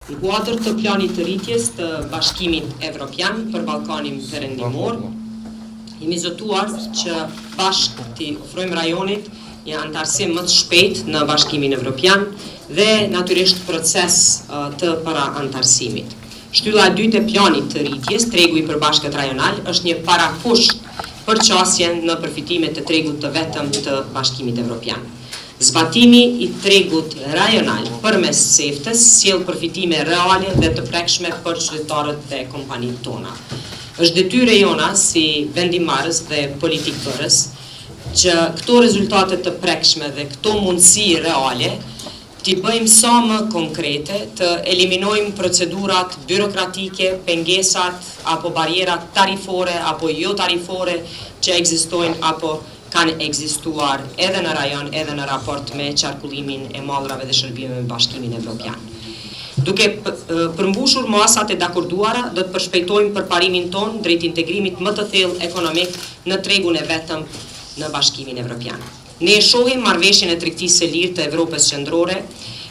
Në kuadër të planit të rritjes të Bashkimit Evropian për Ballkanin Perëndimor, jemi zotuar që bashkë të ofrojmë rajonit një antarësim më të shpejt në Bashkimin Evropian dhe natyrisht proces të para antarësimit. Shtylla e dytë e planit të rritjes, tregu i përbashkët rajonal, është një parakusht për qasjen në përfitimet të tregut të vetëm të Bashkimit Evropian. Zbatimi i tregut rajonal përmes CEFTA-s sjell përfitime reale dhe të prekshme për qytetarët dhe kompanitë tona. Është detyrë jona si vendimmarrës dhe politikërës që këto rezultate të prekshme dhe këto mundësi reale t'i bëjmë sa më konkrete, të eliminojmë procedurat byrokratike, pengesat apo barierat tarifore apo jo tarifore që ekzistojnë apo kanë ekzistuar edhe në rajon, edhe në raport me qarkullimin e mallrave dhe shërbimeve me Bashkimin Evropian. Duke përmbushur masat e dakorduara, do të përshpejtojmë përparimin ton drejt integrimit më të thellë ekonomik në tregun e vetëm në Bashkimin Evropian. Ne e shohim marrëveshjen e tregtisë së lirë të Evropës qendrore,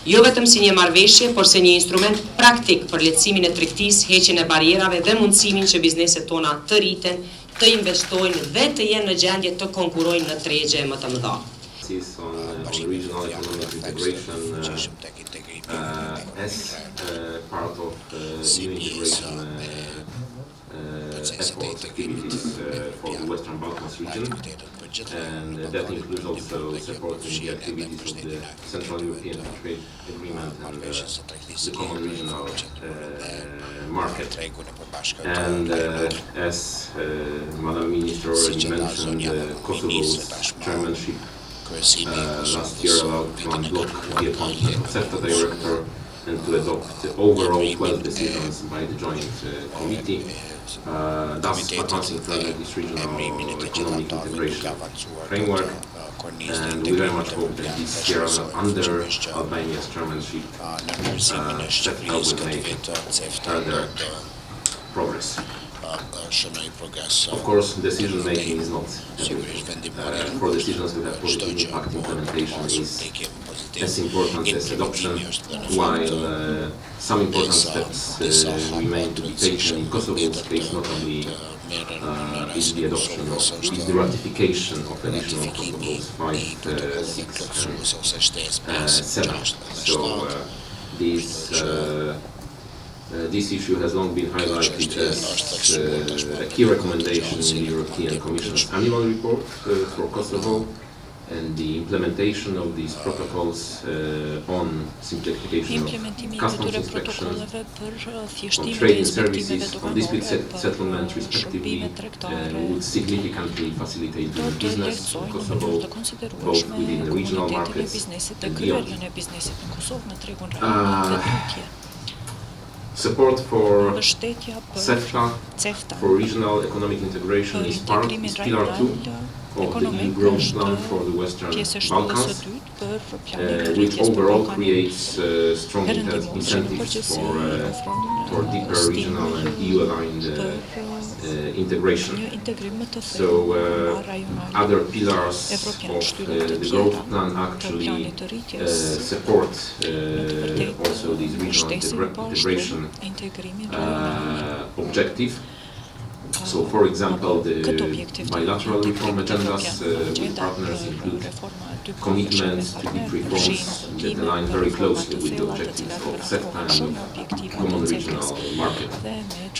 jo vetëm si një marrëveshje, por si një instrument praktik për lehtësimin e tregtisë, heqjen e barierave dhe mundësimin që bizneset tona të rriten, të investojnë dhe të jenë në gjendje të konkurojnë në tregje më të mëdha. On regional economic integration as part of new integration efforts, activities for the Western Balkans region, and that includes also supporting the activities of the Central European Trade Agreement and the Common Regional Market. And as Madam Minister already mentioned, Kosovo's chairmanship last year allowed to unblock the appointment of CEFTA director and to adopt overall 12 decisions by the joint committee, thus advancing further this regional economic integration framework. And we very much hope that this year, under Albania's chairmanship, CEFTA will make further progress. Of course, decision making is not everything. For decisions to have positive impact, implementation is as important as adoption, while some important steps remain to be taken. In Kosovo's case, not only is the adoption is the ratification of additional protocols 5, 6, and 7. So this issue has long been highlighted as a key recommendation in the European Commission's annual report for Kosovo, and the implementation of these protocols on simplification of customs inspection, on trade and services, on dispute settlement respectively, would significantly facilitate doing business in Kosovo, both within the regional markets and beyond. Support for CEFTA, for regional economic integration, is Pillar 2 of the EU Growth Plan for the Western Balkans, which overall creates strong incentives for deeper regional and EU-aligned integration. So other pillars of the growth plan actually support also this regional integration objective. So, for example, the bilateral reform agendas with partners include commitments to deep reforms that align very closely with the objectives of CEFTA and of Common Regional Market.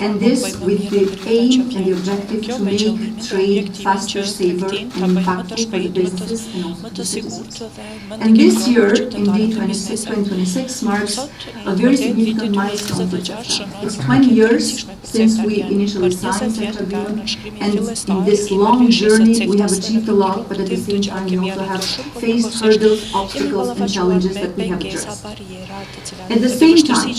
And this with the aim and the objective to make trade faster, safer, and impactful for the businesses and also the citizens. And this year, indeed, 2026 marks a very significant milestone for CEFTA. It's 20 years since we initially signed CEFTA agreement, and in this long journey we have achieved a lot, but at the same time we also have faced hurdles, obstacles and challenges that we have addressed. At the same time,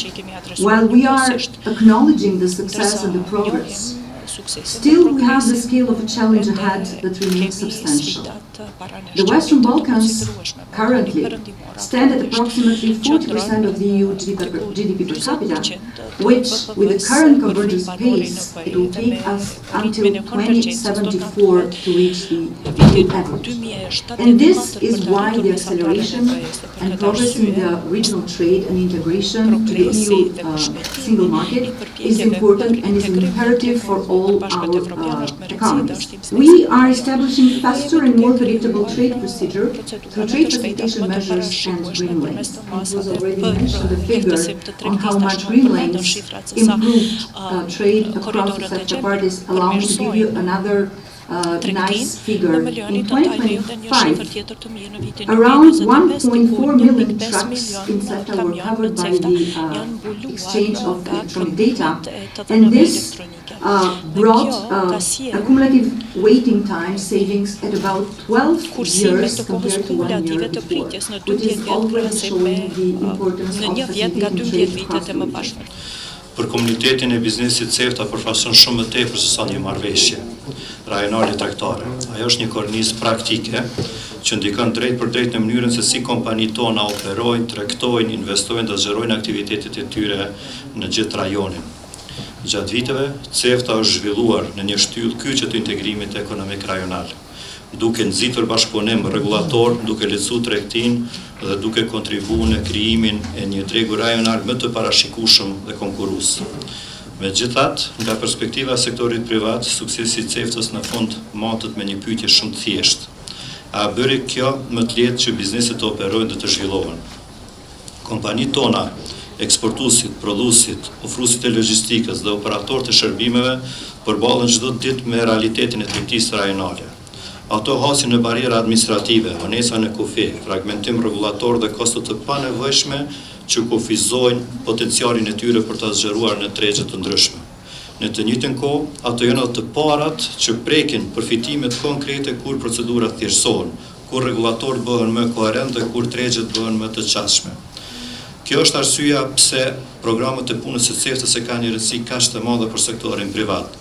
while we are acknowledging the success and the progress, Still, we have the scale of a challenge ahead that remains substantial. The Western Balkans currently stand at approximately 40% of the EU GDP per capita, which, with the current convergence pace, it will take us until 2074 to reach the EU average. And this is why the acceleration and progress in the regional trade and integration to the EU single market is important and is an imperative for all our economies. We are establishing faster and more predictable trade procedure through trade facilitation measures and green lanes. It was already mentioned the figure on how much green lanes improve trade across the sector parties. Allow me to give you another nice figure. In 2025, around 1.4 million trucks in SEFTA were covered by the exchange of electronic data, and this brought a cumulative waiting time savings at about 12 years compared to 1 year before, which is already showing the importance of facilitating trade across the region. Për komunitetin e biznesit CEFTA përfaqëson shumë më tepër se sa një marrëveshje rajonale tregtare. Ajo është një kornizë praktike që ndikon drejt për drejt në mënyrën se si kompanitë tona operojnë, tregtojnë, investojnë dhe zgjerojnë aktivitetet e tyre në gjithë rajonin. Gjatë viteve, CEFTA është zhvilluar në një shtyllë kyçe të integrimit ekonomik rajonal, duke nxitur bashkëpunim rregullator, duke lehtësuar tregtinë dhe duke kontribuar në krijimin e një tregu rajonal më të parashikueshëm dhe konkurrues. Megjithatë, nga perspektiva e sektorit privat, suksesi i CEFTA-s në fund matet me një pyetje shumë të thjeshtë. A bëri kjo më të lehtë që bizneset të operojnë dhe të zhvillohen? Kompanitë tona, eksportuesit, prodhuesit, ofruesit e logjistikës dhe operatorët e shërbimeve përballen çdo ditë me realitetin e tregtisë rajonale. Ato hasin në barriera administrative, honesa në kufi, fragmentim rregullator dhe kosto të panevojshme që kufizojnë potencialin e tyre për të zgjeruar në tregje të ndryshme. Në të njëjtën kohë, ato janë të parat që prekin përfitimet konkrete kur procedurat thjeshtësohen, kur rregullatorët bëhen më koherent dhe kur tregjet bëhen më të qasshme. Kjo është arsyeja pse programet e punës së CEFTA-s kanë një rëndësi kaq të madhe për sektorin privat.